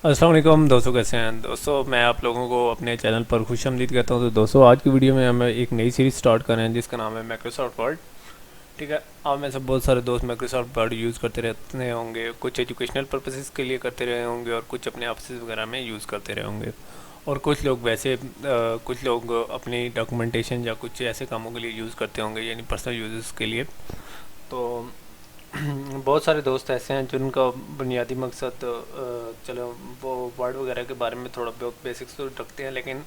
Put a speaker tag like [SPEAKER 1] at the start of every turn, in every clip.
[SPEAKER 1] अस्सलाम वालेकुम दोस्तों, कैसे हैं दोस्तों। मैं आप लोगों को अपने चैनल पर खुशामदीद कहता हूं। तो दोस्तों, आज की वीडियो में हम एक नई सीरीज़ स्टार्ट कर रहे हैं जिसका नाम है माइक्रोसॉफ्ट वर्ड। ठीक है, आप में से बहुत सारे दोस्त माइक्रोसॉफ्ट वर्ड यूज़ करते रहते होंगे, कुछ एजुकेशनल पर्पसेस के लिए करते रहे होंगे और कुछ अपने ऑफिस वगैरह में यूज़ करते रहे होंगे। और कुछ लोग वैसे कुछ लोग अपनी डॉक्यूमेंटेशन या कुछ ऐसे कामों के लिए यूज़ करते होंगे, यानी पर्सनल यूज़ के लिए। तो बहुत सारे दोस्त ऐसे हैं जिनका बुनियादी मकसद चलो वो वर्ड वगैरह के बारे में थोड़ा बहुत बेसिक्स तो रखते हैं, लेकिन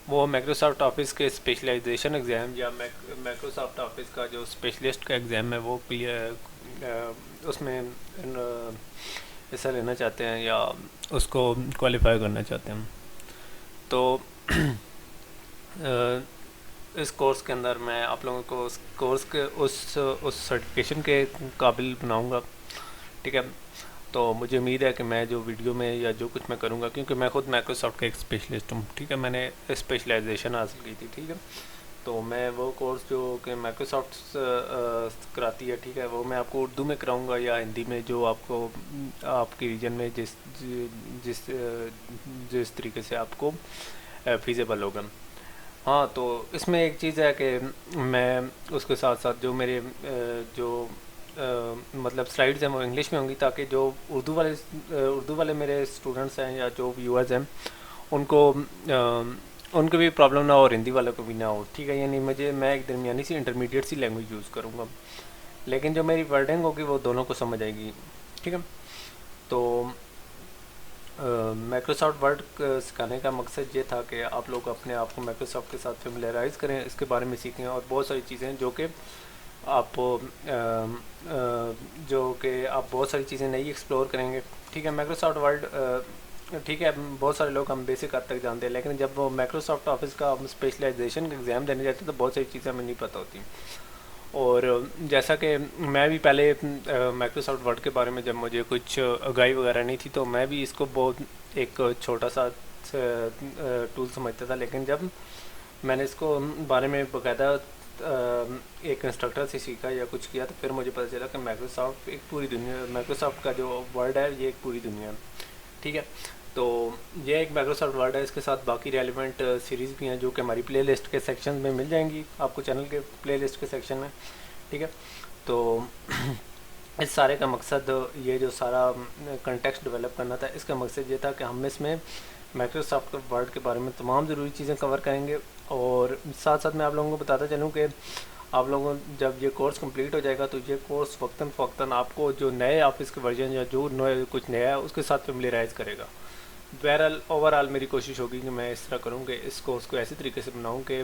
[SPEAKER 1] वो माइक्रोसॉफ्ट ऑफिस के स्पेशलाइजेशन एग्ज़ाम या माइक्रोसॉफ्ट ऑफिस का जो स्पेशलिस्ट का एग्ज़ाम है वो क्लियर उसमें हिस्सा लेना चाहते हैं या उसको क्वालिफाई करना चाहते हैं। तो इस कोर्स के अंदर मैं आप लोगों को उस कोर्स के उस सर्टिफिकेशन के काबिल बनाऊंगा। ठीक है, तो मुझे उम्मीद है कि मैं जो वीडियो में या जो कुछ मैं करूँगा, क्योंकि मैं खुद माइक्रोसॉफ्ट का एक स्पेशलिस्ट हूँ। ठीक है, मैंने स्पेशलाइजेशन हासिल की थी। ठीक है, तो मैं वो कोर्स जो कि माइक्रोसॉफ्ट कराती है, ठीक है, वो मैं आपको उर्दू में कराऊंगा या हिंदी में, जो आपको आपके रीजन में जिस जिस तरीके से आपको फीजेबल होगा। हाँ, तो इसमें एक चीज़ है कि मैं उसके साथ साथ जो मेरे जो मतलब स्लाइड्स हैं वो इंग्लिश में होंगी, ताकि जो उर्दू वाले मेरे स्टूडेंट्स हैं या जो व्यूअर्स हैं उनको भी प्रॉब्लम ना हो और हिंदी वालों को भी ना हो। ठीक है, यानी मैं एक दरमियानी सी इंटरमीडिएट सी लैंग्वेज यूज़ करूँगा, लेकिन जो मेरी वर्डिंग होगी वो दोनों को समझ आएगी। ठीक है, तो माइक्रोसॉफ्ट वर्ड सिखाने का मकसद ये था कि आप लोग अपने आप को माइक्रोसॉफ्ट के साथ फेमिलराइज करें, इसके बारे में सीखें, और बहुत सारी चीज़ें जो कि आप आप बहुत सारी चीज़ें नई एक्सप्लोर करेंगे। ठीक है, माइक्रोसॉफ्ट वर्ड ठीक है, बहुत सारे लोग हम बेसिक हद तक जानते हैं, लेकिन जब वो माइक्रोसॉफ्ट ऑफिस का हम स्पेशलाइजेशन का एग्ज़ाम देने जाते हैं तो बहुत सारी चीज़ें हमें नहीं पता होती। और जैसा कि मैं भी पहले माइक्रोसॉफ्ट वर्ड के बारे में जब मुझे कुछ आगाही वगैरह नहीं थी, तो मैं भी इसको बहुत एक छोटा सा टूल समझता था, लेकिन जब मैंने इसको बारे में बाकायदा एक इंस्ट्रक्टर से सीखा या कुछ किया, तो फिर मुझे पता चला कि माइक्रोसॉफ्ट एक पूरी दुनिया, माइक्रोसॉफ्ट का जो वर्ड है ये एक पूरी दुनिया है। ठीक है, तो ये एक माइक्रोसॉफ्ट वर्ड है, इसके साथ बाकी रेलिवेंट सीरीज़ भी हैं जो कि हमारी प्लेलिस्ट के सेक्शन में मिल जाएंगी आपको, चैनल के प्लेलिस्ट के सेक्शन में। ठीक है, तो इस सारे का मकसद, ये जो सारा कंटेक्स्ट डेवलप करना था, इसका मकसद ये था कि हम इसमें माइक्रोसॉफ्ट के वर्ड के बारे में तमाम ज़रूरी चीज़ें कवर करेंगे। और साथ साथ मैं आप लोगों को बताता चलूँ कि आप लोगों जब ये कोर्स कंप्लीट हो जाएगा तो ये कोर्स वक्तन फ़वक्तन आपको जो नए ऑफिस के वर्जन या जो नए कुछ नया है उसके साथ फेमिलियराइज करेगा। बहरहाल ओवरऑल मेरी कोशिश होगी कि मैं इस तरह करूँ कि इस कोर्स को ऐसी तरीके से बनाऊँ कि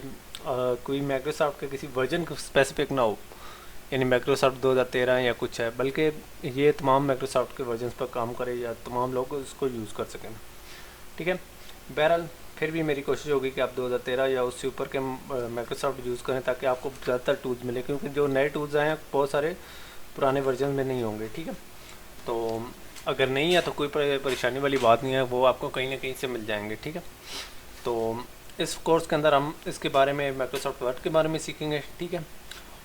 [SPEAKER 1] कोई माइक्रोसॉफ्ट के किसी वर्जन स्पेसिफिक ना हो, यानी माइक्रोसॉफ्ट 2013 या कुछ है, बल्कि ये तमाम माइक्रोसॉफ्ट के वर्जन पर काम करे या तमाम लोग उसको यूज़ कर सकें। ठीक है, बहरहाल फिर भी मेरी कोशिश होगी कि आप 2013 या उससे ऊपर के माइक्रोसॉफ्ट यूज़ करें, ताकि आपको ज़्यादातर टूल्स मिले, क्योंकि जो नए टूल्स आए हैं बहुत सारे पुराने वर्जन में नहीं होंगे। ठीक है, तो अगर नहीं है तो कोई परेशानी वाली बात नहीं है, वो आपको कहीं ना कहीं से मिल जाएंगे। ठीक है, तो इस कोर्स के अंदर हम इसके बारे में माइक्रोसॉफ्ट वर्ड के बारे में सीखेंगे। ठीक है,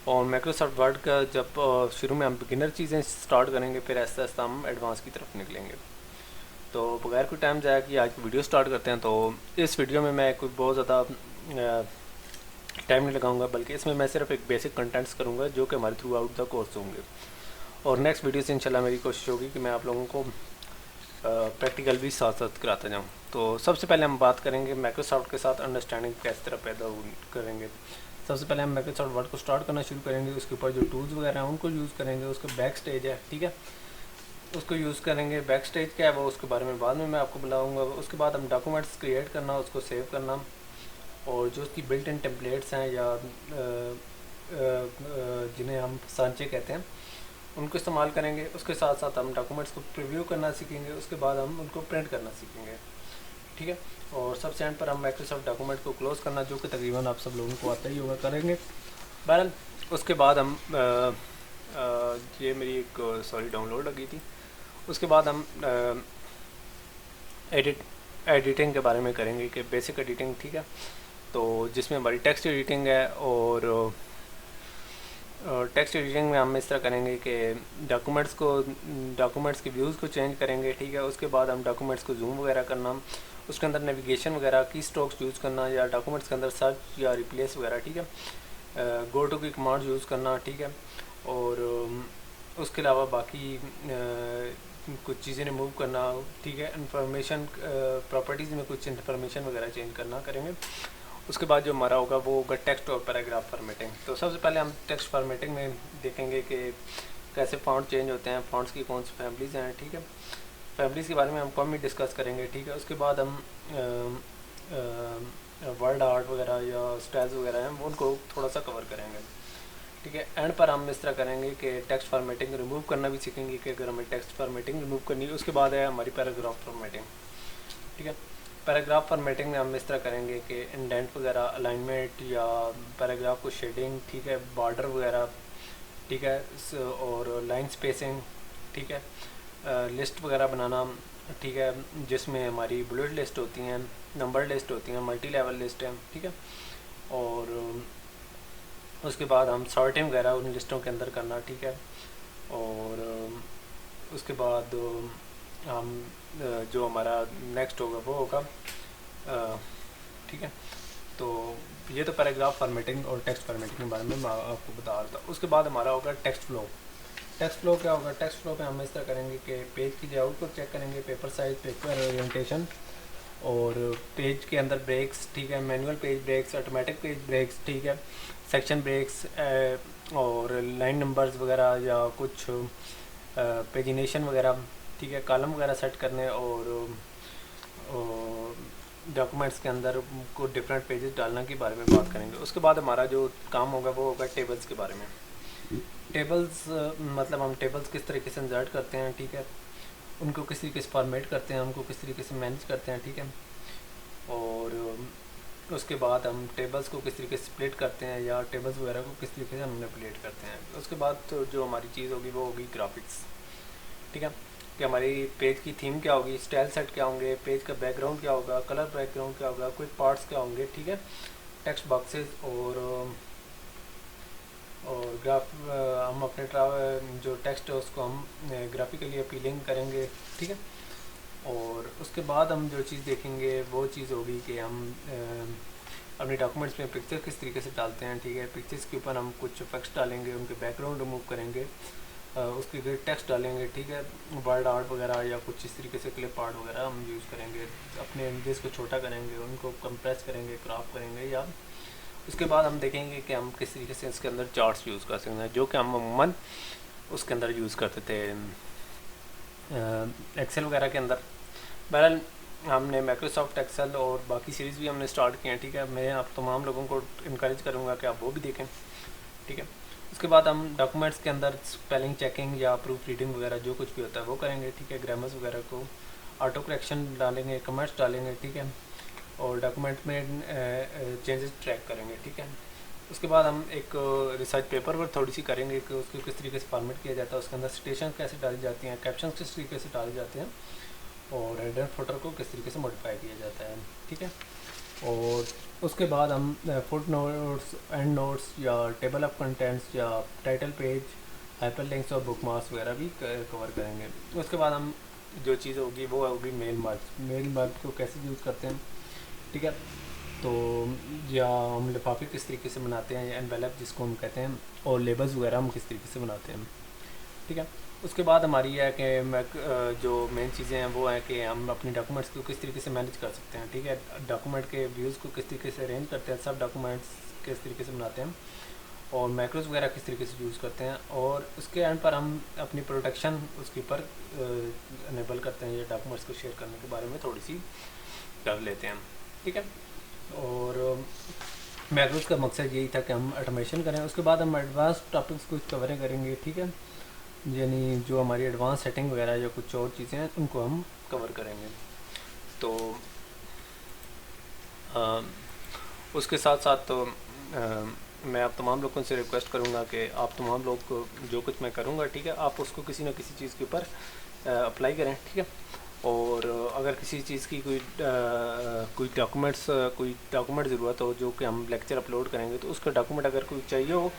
[SPEAKER 1] और माइक्रोसॉफ्ट वर्ड का जब शुरू में हम बिगिनर चीज़ें स्टार्ट करेंगे, फिर आहिस्ता आहिस्ता हम एडवांस की तरफ निकलेंगे। तो बगैर कोई टाइम ज़ाया कि आज की वीडियो स्टार्ट करते हैं। तो इस वीडियो में मैं कोई बहुत ज़्यादा टाइम नहीं लगाऊंगा, बल्कि इसमें मैं सिर्फ एक बेसिक कंटेंट्स करूंगा जो कि हमारे थ्रू आउट द कोर्स होंगे। और नेक्स्ट वीडियो से इंशाल्लाह मेरी कोशिश होगी कि मैं आप लोगों को प्रैक्टिकल भी साथ साथ कराता जाऊँ। तो सबसे पहले हम बात करेंगे माइक्रोसॉफ्ट के साथ अंडरस्टैंडिंग किस तरह पैदा करेंगे। सबसे पहले हम माइक्रोसॉफ्ट वर्ड को स्टार्ट करना शुरू करेंगे, उसके ऊपर जो टूल्स वगैरह हैं उनको यूज़ करेंगे। उसका बैक स्टेज है, ठीक है, उसको यूज़ करेंगे। बैक स्टेज क्या है वो उसके बारे में बाद में मैं आपको बताऊंगा। उसके बाद हम डॉक्यूमेंट्स क्रिएट करना, उसको सेव करना, और जो उसकी बिल्ट इन टेम्पलेट्स हैं या जिन्हें हम सांचे कहते हैं, उनको इस्तेमाल करेंगे। उसके साथ साथ हम डॉक्यूमेंट्स को प्रीव्यू करना सीखेंगे, उसके बाद हम उनको प्रिंट करना सीखेंगे। ठीक है, और सबसे एंड पर हम माइक्रोसॉफ्ट डॉक्यूमेंट को क्लोज करना, जो कि तकरीबन आप सब लोगों को आता ही होगा, करेंगे। बहरहाल उसके बाद हम ये मेरी एक डाउनलोड लगी थी। उसके बाद हम एडिटिंग के बारे में करेंगे कि बेसिक एडिटिंग, ठीक है, तो जिसमें हमारी टेक्स्ट एडिटिंग है और और टेक्स्ट एडिटिंग में हम इस तरह करेंगे कि डॉक्यूमेंट्स के व्यूज़ को चेंज करेंगे, ठीक है। उसके बाद हम डॉक्यूमेंट्स को जूम वगैरह करना, उसके अंदर नेविगेशन वगैरह की स्ट्रोक्स यूज़ करना, या डॉक्यूमेंट्स के अंदर सर्च या रिप्लेस वगैरह, ठीक है। गो टू की कमांड यूज़ करना, ठीक है। और उसके अलावा बाकी कुछ चीज़ें रिमूव करना, ठीक है। इंफॉर्मेशन प्रॉपर्टीज़ में कुछ इंफॉर्मेशन वगैरह चेंज करना करेंगे। उसके बाद जो हमारा होगा वो होगा टेक्स्ट और पैराग्राफ फॉर्मेटिंग। तो सबसे पहले हम टेक्स्ट फॉर्मेटिंग में देखेंगे कि कैसे फ़ॉन्ट चेंज होते हैं, फ़ॉन्ट्स की कौन सी फैमिलीज़ हैं, ठीक है। फैमिलीज़ के बारे में हम कम ही डिस्कस करेंगे, ठीक है। उसके बाद हम वर्ड आर्ट वगैरह या स्टाइल्स वगैरह हैं वो उनको थोड़ा सा कवर करेंगे, ठीक है। एंड पर हम इस तरह करेंगे कि टेक्स्ट फॉर्मेटिंग रिमूव करना भी सीखेंगे कि अगर हमें टेक्स्ट फॉर्मेटिंग रिमूव करनी है। उसके बाद है हमारी पैराग्राफ फॉर्मेटिंग, ठीक है। पैराग्राफ फॉर्मेटिंग में हम इस तरह करेंगे कि इंडेंट वगैरह, अलाइनमेंट या पैराग्राफ को शेडिंग, ठीक है, बॉर्डर वगैरह, ठीक है, और लाइन स्पेसिंग, ठीक है, लिस्ट वगैरह बनाना, ठीक है, जिसमें हमारी बुलेट लिस्ट होती हैं, नंबर लिस्ट होती हैं, मल्टी लेवल लिस्ट है, ठीक है। और उसके बाद हम सॉर्टिंग वगैरह उन लिस्टों के अंदर करना, ठीक है। और उसके बाद हम जो हमारा नेक्स्ट होगा वो होगा, ठीक है। तो ये तो पैराग्राफ फॉर्मेटिंग और टेक्स्ट फॉर्मेटिंग के बारे में मैं आपको बता रहा था। उसके बाद हमारा होगा टेक्स्ट फ्लो। टेक्स्ट फ्लो क्या होगा? टेक्स्ट फ्लो पे हम इस तरह करेंगे कि पेज की लेआउट को चेक करेंगे, पेपर साइज, पेपर ओरिएंटेशन, और पेज के अंदर ब्रेक्स, ठीक है, manual page breaks, automatic page breaks, ठीक है, सेक्शन ब्रेक्स, और लाइन नंबर्स वगैरह या कुछ पेजिनेशन वगैरह, ठीक है, कॉलम वगैरह सेट करने, और डॉक्यूमेंट्स के अंदर को डिफरेंट पेजेस डालने के बारे में बात करेंगे। उसके बाद हमारा जो काम होगा वो होगा टेबल्स के बारे में। टेबल्स मतलब हम टेबल्स किस तरीके से इंसर्ट करते हैं, ठीक है, उनको किस तरीके से फॉर्मेट करते हैं, उनको किस तरीके से मैनेज करते हैं, ठीक है। और उसके बाद हम टेबल्स को किस तरीके से स्प्लिट करते हैं या टेबल्स वगैरह को किस तरीके से हम मैनिपुलेट करते हैं। उसके बाद तो जो हमारी चीज़ होगी वो होगी ग्राफिक्स, ठीक है, कि हमारी पेज की थीम क्या होगी, स्टाइल सेट क्या होंगे, पेज का बैकग्राउंड क्या होगा, कलर बैकग्राउंड क्या होगा, क्विक पार्ट्स क्या होंगे, ठीक है, टेक्स्ट बॉक्सेस, और ग्राफ हम अपने जो टेक्स्ट है उसको हम ग्राफिकली अपीलिंग करेंगे, ठीक है। और उसके बाद हम जो चीज़ देखेंगे वो चीज़ होगी कि हम अपने डॉक्यूमेंट्स में पिक्चर किस तरीके से डालते हैं, ठीक है। पिक्चर्स के ऊपर हम कुछ इफेक्ट्स डालेंगे, उनके बैकग्राउंड रिमूव करेंगे, उसके लिए टेक्स्ट डालेंगे, ठीक है, वर्ड आर्ट वगैरह या कुछ इस तरीके से क्लिप आर्ट वगैरह हम यूज़ करेंगे, अपने इमेजेस को छोटा करेंगे, उनको कंप्रेस करेंगे, क्रॉप करेंगे। या उसके बाद हम देखेंगे कि हम किस तरीके से इसके अंदर चार्ट्स यूज़ कर सकते हैं, जो कि हम अमूमन उसके अंदर यूज़ करते थे एक्सेल वगैरह के अंदर। बहरहाल हमने माइक्रोसॉफ्ट एक्सेल और बाकी सीरीज़ भी हमने स्टार्ट किए हैं, ठीक है। मैं आप तमाम लोगों को इनकरेज करूँगा कि आप वो भी देखें, ठीक है। उसके बाद हम डॉक्यूमेंट्स के अंदर स्पेलिंग चेकिंग या प्रूफ रीडिंग वगैरह जो कुछ भी होता है वो करेंगे, ठीक है। ग्रामर्स वगैरह को ऑटो करेक्शन डालेंगे, कमेंट्स डालेंगे, ठीक है, और डॉक्यूमेंट में चेंजेस ट्रैक करेंगे, ठीक है। उसके बाद हम एक रिसर्च पेपर पर थोड़ी सी करेंगे कि उसको किस तरीके से फॉर्मेट किया जाता है, उसके अंदर सिटेशन कैसे डाली जाती हैं, कैप्शन किस तरीके से डाले जाते हैं, और हेडर फुटर को किस तरीके से मॉडिफाई किया जाता है, ठीक है। और उसके बाद हम फुट नोट्स, एंड नोट्स या टेबल ऑफ कंटेंट्स या टाइटल पेज, हाइपर लिंक्स और बुक मार्क्स वगैरह भी कवर करेंगे। उसके बाद हम जो चीज़ होगी वो होगी मेल मार्क्स। मेल मार्क्स को कैसे यूज़ करते हैं, ठीक है। तो या हम लिफाफे किस तरीके से बनाते हैं, या एनवेलप जिसको हम कहते हैं, और लेबल्स वगैरह हम किस तरीके से बनाते हैं, ठीक है। उसके बाद हमारी है कि जो मेन चीज़ें हैं वो हैं कि हम अपने डॉक्यूमेंट्स को किस तरीके से मैनेज कर सकते हैं, ठीक है। डॉक्यूमेंट के व्यूज़ को किस तरीके से अरेंज करते हैं, सब डॉक्यूमेंट्स किस तरीके से बनाते हैं, और मैक्रोज वगैरह किस तरीके से यूज़ करते हैं, और उसके एंड पर हम अपनी प्रोटेक्शन उसके ऊपर इनेबल करते हैं, या डॉक्यूमेंट्स को शेयर करने के बारे में थोड़ी सी कर लेते हैं, ठीक है। और मैक्रोज का मकसद यही था कि हम ऑटोमेशन करें। उसके बाद हम एडवांस टॉपिक्स को कवर करेंगे, ठीक है, यानी जो हमारी एडवांस सेटिंग वगैरह या कुछ और चीज़ें हैं उनको हम कवर करेंगे। तो उसके साथ साथ तो मैं आप तमाम लोगों से रिक्वेस्ट करूँगा कि आप तमाम लोग को जो कुछ मैं करूँगा, ठीक है, आप उसको किसी न किसी चीज़ के ऊपर अप्लाई करें, ठीक है। और अगर किसी चीज़ की कोई डॉक्यूमेंट ज़रूरत हो जो कि हम लेक्चर अपलोड करेंगे, तो उसका डॉक्यूमेंट अगर कोई चाहिए हो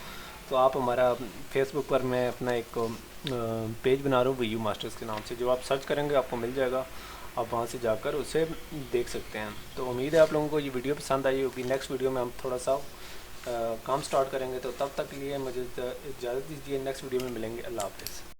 [SPEAKER 1] तो आप हमारा फेसबुक पर मैं अपना एक पेज बना रहा हूँ वीयू मास्टर्स के नाम से, जो आप सर्च करेंगे आपको मिल जाएगा, आप वहाँ से जाकर उसे देख सकते हैं। तो उम्मीद है आप लोगों को ये वीडियो पसंद आई होगी। नेक्स्ट वीडियो में हम थोड़ा सा काम स्टार्ट करेंगे, तो तब तक के लिए मुझे इजाज़त दीजिए। नेक्स्ट वीडियो में मिलेंगे। अल्लाह हाफ़िज़।